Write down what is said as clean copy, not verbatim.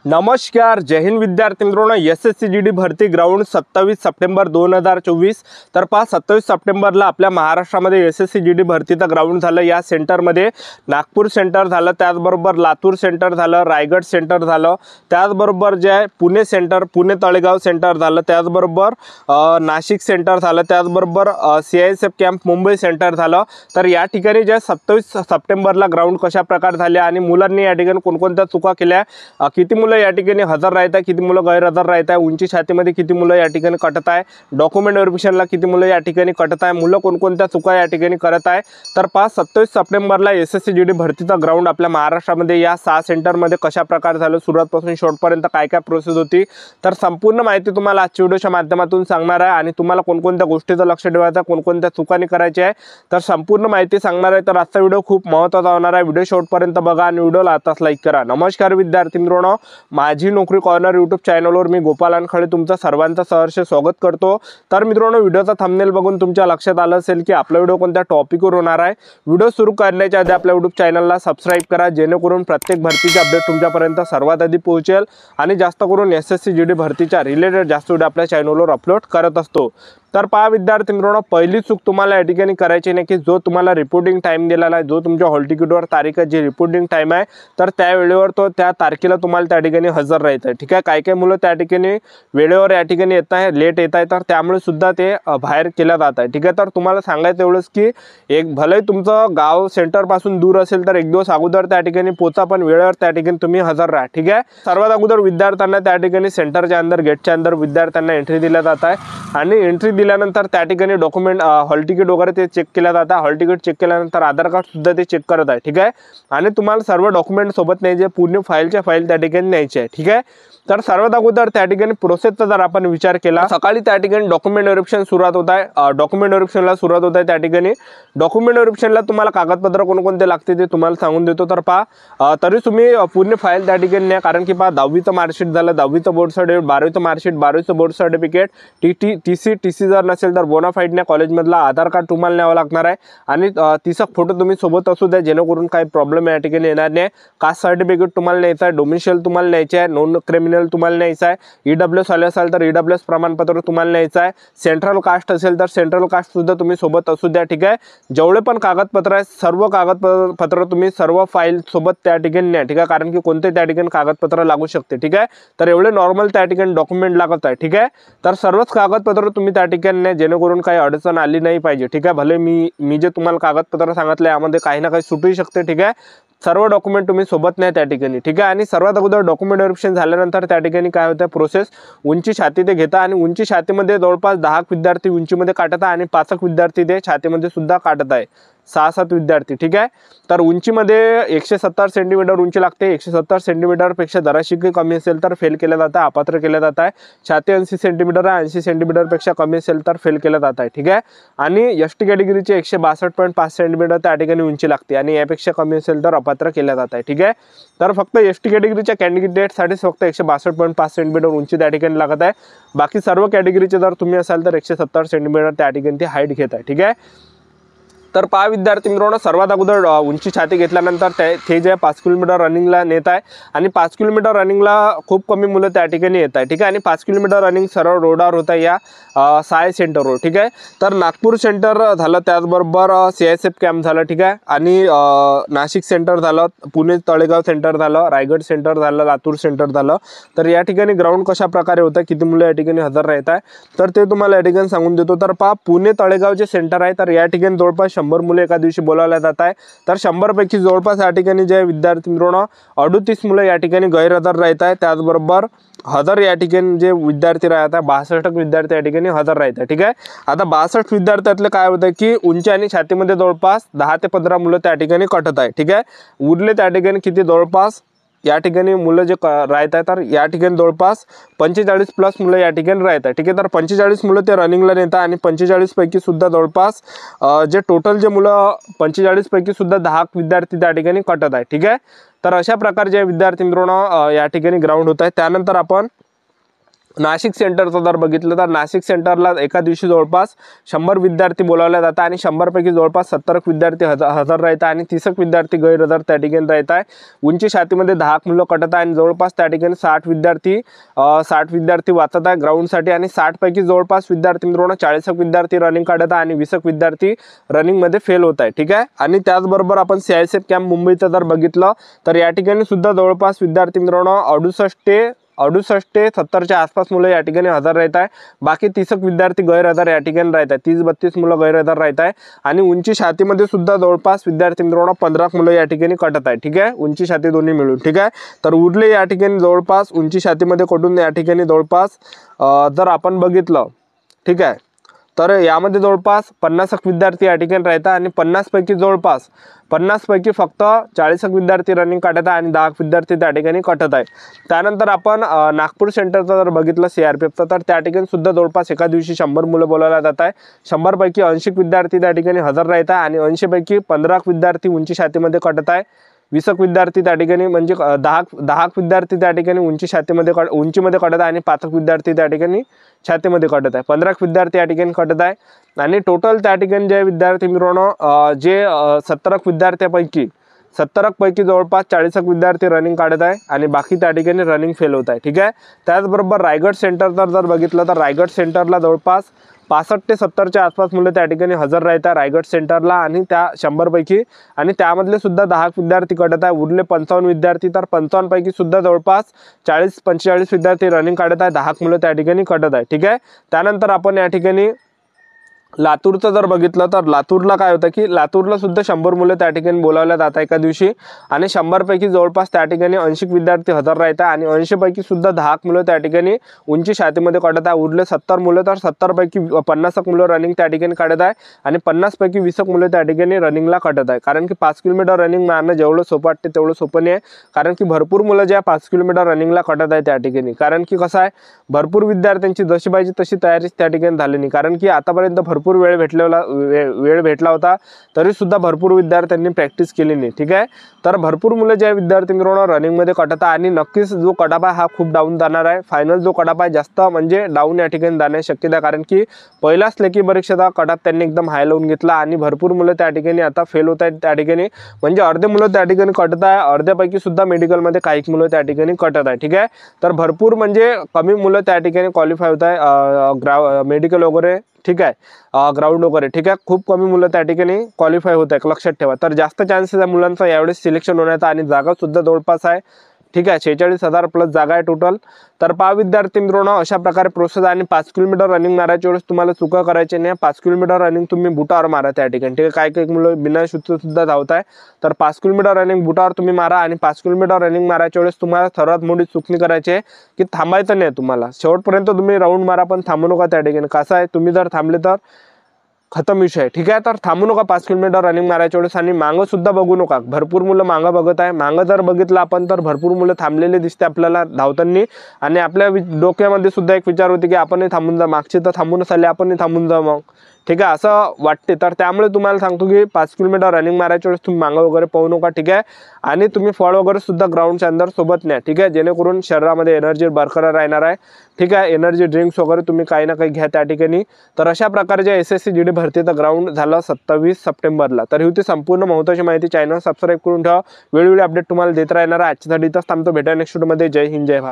नमस्कार, जय हिंद विद्यार्थी मित्रांनो। एसएससी जीडी भरती ग्राउंड 27 सप्टेंबर 2024। तर 27 सप्टेंबरला आपल्या महाराष्ट्रामध्ये एसएससी जीडी भरतीचं ग्राउंड झालं। या सेंटरमध्ये नागपूर सेंटर झालं, त्याचबरोबर लातूर सेंटर झालं, रायगड सेंटर झालं, त्याचबरोबर जे आहे पुणे सेंटर, पुणे तळेगाव सेंटर झालं, त्याचबरोबर नाशिक सेंटर झालं, त्याचबरोबर CISF कॅम्प मुंबई सेंटर झालं। तर या ठिकाणी जे 27 सप्टेंबरला ग्राउंड कशा प्रकार झाले आणि मुलांनी या ठिकाणी कोणकोणत्या चुका केल्या, किती मुलं या ठिकाणी हजर राहत आहे, किती मुलं गैरहजर राहत आहे, उंची छातीमध्ये किती मुलं या ठिकाणी कटत आहे, डॉक्युमेंट व्हेरिफिकेशनला किती मुलं या ठिकाणी कटत आहे, मुलं कोणकोणत्या चुका या ठिकाणी करत आहे। तर 27 सप्टेंबरला एसएससी जीडी भरतीचा ग्राउंड आपल्या महाराष्ट्रामध्ये या 6 सेंटरमध्ये कशा प्रकार झालं, सुरुवातपासून शेवटपर्यंत काय काय प्रोसेस होती, तर संपूर्ण माहिती तुम्हाला आजच्या व्हिडिओच्या माध्यमातून सांगणार आहे। आणि तुम्हाला कोणकोणत्या गोष्टीचं लक्ष ठेवायचं, कोणकोणत्या चुकांनी करायची आहे, तर संपूर्ण माहिती सांगणार आहे। तर आजचा व्हिडिओ खूप महत्त्वाचा होणार आहे। व्हिडिओ शेवटपर्यंत बघा आणि व्हिडिओला आताच लाईक करा। नमस्कार विद्यार्थी मित्रांनो, माझी नोकरी कॉर्नर यूट्यूब चॅनलवर मी गोपाल अनखळे तुमचं सर्वांचं सहर्ष स्वागत करतो। तर मित्रांनो, व्हिडिओचा थंबनेल बघून तुमच्या लक्षात आलं असेल की आपला व्हिडिओ कोणत्या टॉपिकवर होणार आहे। व्हिडिओ सुरू करण्याच्या आधी आपल्या यूट्यूब चॅनलला सबस्क्राइब करा, जेणेकरून प्रत्येक भरतीचे अपडेट तुमच्यापर्यंत सर्वात आधी पोहोचेल आणि जास्त करून एसएससी जीडी भरतीच्या रिलेटेड जास्त व्हिडिओ आपल्या चॅनलवर अपलोड करत असतो। तर पहा विद्यार्थी मित्रांनो, पहिली चूक तुम्हाला या ठिकाणी करायची नाही की जो तुम्हाला रिपोर्टिंग टाइम दिलेला आहे, जो तुमच्या हॉल तिकीटवर तारीख आहे, जी रिपोर्टिंग टाइम आहे, तर त्या वेळेवर तो त्या तारखेला तुम्हाला त्या ठिकाणी हजर राहायचं आहे। ठीक आहे, काही काही मुलं त्या ठिकाणी वेळेवर या ठिकाणी येत आहे, लेट येत आहे, तर त्यामुळे सुद्धा ते बाहेर केल्या जात आहे। ठीक आहे, तर तुम्हाला सांगायचं एवढंच की एक भले तुमचं गाव सेंटरपासून दूर असेल तर एक दिवस अगोदर त्या ठिकाणी पोचा, पण वेळेवर त्या ठिकाणी तुम्ही हजर राहा। ठीक आहे, सर्वात अगोदर विद्यार्थ्यांना त्या ठिकाणी सेंटरच्या अंदर गेटच्या अंदर विद्यार्थ्यांना एंट्री दिल्या जात आहे आणि एंट्री दिल्यानंतर त्या ठिकाणी डॉक्युमेंट हॉल तिकीट वगैरे ते चेक केल्या जातं। हॉल तिकीट चेक केल्यानंतर आधार कार्ड सुद्धा ते चेक करत आहे। ठीक आहे, आणि तुम्हाला सर्व डॉक्युमेंट सोबत न्यायचे, पूर्ण फाईलच्या फाईल त्या ठिकाणी न्यायची आहे। ठीक आहे, तर सर्वात अगोदर त्या ठिकाणी प्रोसेसचा जर आपण विचार केला, सकाळी त्या ठिकाणी डॉक्युमेंट व्हेरिफिकेशन सुरुवात होत आहे। डॉक्युमेंट व्हेरिफिकेशनला सुरुवात होत आहे। त्या ठिकाणी डॉक्युमेंट व्हेरिफिकेशनला तुम्हाला कागदपत्र कोणकोणते लागते ते तुम्हाला सांगून देतो। तर पहा, तरी तुम्ही पूर्ण फाईल त्या ठिकाणी न्या, कारण की पहा 10वीचं मार्कशीट झालं, 10वीचं बोर्ड सर्टिफिकेट, 12वीचं मार्कशीट, 12वीचं बोर्ड सर्टिफिकेट, टीसी जर नसेल तर बोनाफाईड न्या, कॉलेजमधला आधार कार्ड तुम्हाला न्यावं लागणार आहे आणि तिचा फोटो तुम्ही सोबत असू द्या, जेणेकरून काही प्रॉब्लेम या ठिकाणी येणार नाही। कास्ट सर्टिफिकेट तुम्हाला न्यायचं आहे, डोमिशियल तुम्हाला न्यायचे आहे, नॉन क्रिमिनल तुम्हाला न्यायचं आहे, EWS आले असाल तर EWS प्रमाणपत्र तुम्हाला न्यायचं आहे, सेंट्रल कास्ट असेल तर सेंट्रल कास्ट सुद्धा तुम्ही सोबत असू द्या। ठीक आहे, जेवढे पण कागदपत्र आहेत सर्व कागदपत्र तुम्ही सर्व फाईल सोबत त्या ठिकाणी न्या। ठीक आहे, कारण की कोणते त्या ठिकाणी कागदपत्र लागू शकते। ठीक आहे, तर एवढे नॉर्मल त्या ठिकाणी डॉक्युमेंट लागत आहे। ठीक आहे, तर सर्वच कागदपत्र तुम्ही त्या ठिकाणी न्या, जेणेकरून काही अडचण आली नाही पाहिजे। ठीक आहे, भले मी जे तुम्हाला कागदपत्र सांगितले यामध्ये काही ना काही सुटू शकते। ठीक आहे, सर्व डॉक्युमेंट तुम्ही सोबत नाही त्या ठिकाणी। ठीक आहे, आणि सर्वात अगोदर डॉक्युमेंट व्हेरिफिकेशन झाल्यानंतर त्या ठिकाणी काय होतं, प्रोसेस उंची छाती ते घेता आणि उंची छातीमध्ये जवळपास 10 विद्यार्थी उंचीमध्ये काटत आहे आणि 5 विद्यार्थी ते छातीमध्ये सुद्धा काटत आहे, 6-7 विद्यार्थी। ठीक आहे, तर उंचीमध्ये 170 सेंटीमीटर उंची लागते। 170 सेंटीमीटरपेक्षा जराशी कमी असेल तर फेल केलं जातं, अपात्र केलं जात आहे। छाती 80 सेंटीमीटर आहे, 80 सेंटीमीटरपेक्षा कमी असेल तर फेल केलं जात आहे। ठीक आहे, आणि एसटी कॅटेगरीचे 162.5 सेंटीमीटर त्या ठिकाणी उंची लागते आणि यापेक्षा कमी असेल तर अपात्र केल्या जात आहे। ठीक आहे, तर फक्त एसटी कॅटेगरीच्या कॅन्डिडेटसाठी फक्त 162.5 सेंटीमीटर उंची त्या ठिकाणी लागत आहे। बाकी सर्व कॅटेगरीचे जर तुम्ही असाल तर 170 सेंटीमीटर त्या ठिकाणी ती हाईट घेत आहे। ठीक आहे, तर पहा विद्यार्थी मित्रांनो, सर्वात अगोदर उंची छाती घेतल्यानंतर ते जे 5 किलोमीटर रनिंगला नेत आहे आणि 5 किलोमीटर रनिंगला खूप कमी मुलं त्या ठिकाणी येत आहे। ठीक आहे, आणि 5 किलोमीटर रनिंग सरळ रोडावर होत आहे या साय सेंटरवर। ठीक आहे, तर नागपूर सेंटर झालं, त्याचबरोबर CISF कॅम्प झालं। ठीक आहे, आणि नाशिक सेंटर झालं, पुणे तळेगाव सेंटर झालं, रायगड सेंटर झालं, लातूर सेंटर झालं। तर या ठिकाणी ग्राउंड कशा प्रकारे होतं, किती मुलं या ठिकाणी हजर राहत आहे, तर ते तुम्हाला या ठिकाणी सांगून देतो। तर पहा, पुणे तळेगाव जे सेंटर आहे, तर या ठिकाणी जवळपास 100 मुलं एका दिवशी बोलावल्या जात आहे। तर 100 पैकी जवळपास या ठिकाणी जे विद्यार्थी मित्रांनो 38 मुलं या ठिकाणी गैरहजर राहत आहे। त्याचबरोबर हजर या ठिकाणी जे विद्यार्थी राहत आहे 62 विद्यार्थी या ठिकाणी हजर राहत आहे। ठीक आहे, आता 62 विद्यार्थ्यातले काय होतं की उंची आणि छातीमध्ये जवळपास 10 ते 15 मुलं त्या ठिकाणी कटत आहे। ठीक आहे, उरले त्या ठिकाणी किती, जवळपास या ठिकाणी मुलं जे राहत आहे, तर या ठिकाणी जवळपास 45 प्लस मुलं या ठिकाणी राहत आहे। ठीक आहे, तर 45 मुलं ते रनिंगला नेतात आणि 45 पैकी सुद्धा जवळपास जे टोटल जे मुलं 45 पैकी सुद्धा 10 विद्यार्थी त्या ठिकाणी कटत आहे। ठीक आहे, तर अशा प्रकारचे विद्यार्थी मित्रांनो या ठिकाणी ग्राउंड होत आहे। त्यानंतर आपण नाशिक सेंटरचं जर बघितलं तर नाशिक सेंटरला एका दिवशी जवळपास 100 विद्यार्थी बोलावले जातात आणि 100 पैकी जवळपास 70 विद्यार्थी हजर राहतात आणि 30 विद्यार्थी गैरहजर त्या ठिकाणी राहत आहे। उंची छातीमध्ये 10 मुलं कटत आहे आणि जवळपास त्या ठिकाणी 60 विद्यार्थी वाचत आहे ग्राउंडसाठी आणि 60 पैकी जवळपास विद्यार्थी मित्रांनो 40 विद्यार्थी रनिंग काढत आहे आणि 20 विद्यार्थी रनिंगमध्ये फेल होत आहे। ठीक आहे, आणि त्याचबरोबर आपण CISF कॅम्प मुंबईचं जर बघितलं तर या ठिकाणी सुद्धा जवळपास विद्यार्थी मित्रांनो 68 ते 70च्या आसपास मुलं या ठिकाणी हजर राहत आहे। बाकी 30 विद्यार्थी गैरहजर या ठिकाणी राहत आहे, 30-32 मुलं गैरहजर राहत आहे आणि उंची छातीमध्ये सुद्धा जवळपास विद्यार्थी मित्रांनो 15 मुलं या ठिकाणी कटत आहे। ठीक आहे, उंची छाती दोन्ही मिळून। ठीक आहे, तर उरले या ठिकाणी जवळपास उंची छातीमध्ये कटून या ठिकाणी जवळपास जर आपण बघितलं, ठीक आहे, तर यामध्ये जवळपास 50 विद्यार्थी या ठिकाणी राहतात आणि 50 पैकी फक्त 40 विद्यार्थी रनिंग काढत आहे आणि 10 विद्यार्थी त्या ठिकाणी कटत आहे। त्यानंतर आपण नागपूर सेंटरचं जर बघितलं CRPFचं तर त्या ठिकाणी सुद्धा जवळपास एका दिवशी 100 मुलं बोलावल्या जात आहे। 100 पैकी 80 विद्यार्थी त्या ठिकाणी हजर राहत आहे आणि 80 पैकी 15 विद्यार्थी उंची छातीमध्ये कटत आहे। 20 विद्यार्थी त्या ठिकाणी म्हणजे 10 विद्यार्थी त्या ठिकाणी उंचीमध्ये कटत आहे आणि 5 विद्यार्थी त्या ठिकाणी छातीमध्ये कटत आहे। 15 विद्यार्थी या ठिकाणी कटत आहे आणि टोटल त्या ठिकाणी जे विद्यार्थी मित्रांनो जे 70 विद्यार्थ्यांपैकी 70 पैकी जवळपास 40 विद्यार्थी रनिंग काढत आहे आणि बाकी त्या ठिकाणी रनिंग फेल होत आहे। ठीक आहे, त्याचबरोबर रायगड सेंटर जर बघितलं तर रायगड सेंटरला जवळपास 65 ते 70च्या आसपास मुलं त्या ठिकाणी हजर राहतात रायगड सेंटरला आणि त्या 100 पैकी आणि त्यामधले सुद्धा 10 विद्यार्थी कटत आहे। उरले 55 विद्यार्थी, तर 55 पैकी सुद्धा जवळपास 40-45 विद्यार्थी रनिंग काढत आहे, 10 मुलं त्या ठिकाणी कटत आहे। ठीक आहे, त्यानंतर आपण या ठिकाणी लातूरचं जर बघितलं तर लातूरला काय होतं की लातूरला सुद्धा 100 मुलं त्या ठिकाणी बोलावल्या जातात एका दिवशी आणि 100 पैकी जवळपास त्या ठिकाणी 80 विद्यार्थी हजर राहतात आणि 80 पैकी सुद्धा 10 मुलं त्या ठिकाणी उंची छातीमध्ये काढत आहे। उरले 70 मुलं, तर 70 पैकी 50 मुलं रनिंग त्या ठिकाणी काढत आहे आणि 50 पैकी 20 मुलं त्या ठिकाणी रनिंगला काढत आहे। कारण की 5 किलोमीटर रनिंग मारणं जेवढं सोपं वाटते तेवढं सोपं नाही आहे, कारण की भरपूर मुलं ज्या 5 किलोमीटर रनिंगला काढत आहे त्या ठिकाणी, कारण की कसं आहे भरपूर विद्यार्थ्यांची जशी पाहिजे तशी तयारी त्या ठिकाणी झाली नाही, कारण की आतापर्यंत भरपूर वेळ भेटला होता तरी सुद्धा भरपूर विद्यार्थ्यांनी प्रॅक्टिस केली नाही। ठीक आहे, तर भरपूर मुलं ज्या विद्यार्थी मित्रांनो रनिंगमध्ये कटत आहे आणि नक्कीच जो कटाप आहे हा खूप डाऊन जाणार आहे। फायनल जो कटाप आहे जास्त म्हणजे डाऊन या ठिकाणी जाण्याची शक्यता आहे, कारण की पहिलाच लेखी परीक्षेचा कटाप त्यांनी एकदम हाय लावून घेतला आणि भरपूर मुलं त्या ठिकाणी आता फेल होत आहेत। त्या ठिकाणी म्हणजे अर्धे मुलं त्या ठिकाणी कटत आहे, अर्ध्यापैकी सुद्धा मेडिकलमध्ये काही मुलं त्या ठिकाणी कटत आहे। ठीक आहे, तर भरपूर म्हणजे कमी मुलं त्या ठिकाणी क्वालिफाय होत आहे मेडिकल वगैरे, ठीक आहे, ग्राउंड वगैरे, ठीक आहे, खूप कमी मुलं त्या ठिकाणी क्वालिफाय होत आहे, लक्षात ठेवा। तर जास्त चान्सेस आहे मुलांचा यावेळेस सिलेक्शन होण्याचा आणि जागा सुद्धा जवळपास आहे। ठीक आहे, 46,000 प्लस जागा आहे टोटल। तर पहा विद्यार्थी मित्रांनो अशा प्रकारे प्रोसेस आणि 5 किलोमीटर रनिंग मारायच्या वेळेस तुम्हाला चुका करायची नाही। 5 किलोमीटर रनिंग तुम्ही बुटावर मारा त्या ठिकाणी, ठीक आहे, काही मुलं बिना शूजचं सुद्धा धावत आहे, तर 5 किलोमीटर रनिंग बुटावर तुम्ही मारा आणि 5 किलोमीटर रनिंग मारायच्या वेळेस तुम्हाला सर्वात मोठी चूक करायची आहे की थांबायचं नाही, तुम्हाला शेवटपर्यंत तुम्ही राऊंड मारा पण थांबू नका त्या ठिकाणी। कसं आहे तुम्ही जर थांबले तर खतम विषय। ठीक आहे, तर थांबू नका 5 किलोमीटर रनिंग मारायच्या वेळेस आणि मागं सुद्धा बघू नका, भरपूर मुलं मागं बघत आहे। मागं जर बघितलं आपण तर भरपूर मुलं थांबलेले दिसते आपल्याला धावताना आणि आपल्या डोक्यामध्ये सुद्धा एक विचार होते की आपणही थांबून जा, मागचे तर थांबूनच आले आपणही थांबून जा मग, ठीक आहे, असं वाटते। तर त्यामुळे तुम्हाला सांगतो की 5 किलोमीटर रनिंग मारायच्या वेळेस तुम्ही मागं वगैरे पाहू नका, ठीक आहे, आणि तुम्ही फळ वगैरे सुद्धा ग्राउंडच्या अंदर सोबत न्या, ठीक आहे, जेणेकरून शरीरामध्ये एनर्जी बरकरार राहणार आहे। ठीक आहे, एनर्जी ड्रिंक्स वगैरे तुम्ही काही ना काही घ्या त्या ठिकाणी। तर अशा प्रकारच्या SSC GD भरतीचं ग्राउंड झालं 27 सप्टेंबरला। तर ही होती संपूर्ण महत्त्वाची माहिती। चॅनल सबस्क्राईब करून ठेवा, वेळोवेळी अपडेट तुम्हाला देत राहणार आहे। आजच्यासाठी इथंच थांबतो, भेटा नेक्स्ट व्हिडिओमध्ये। जय हिंद, जय भारत।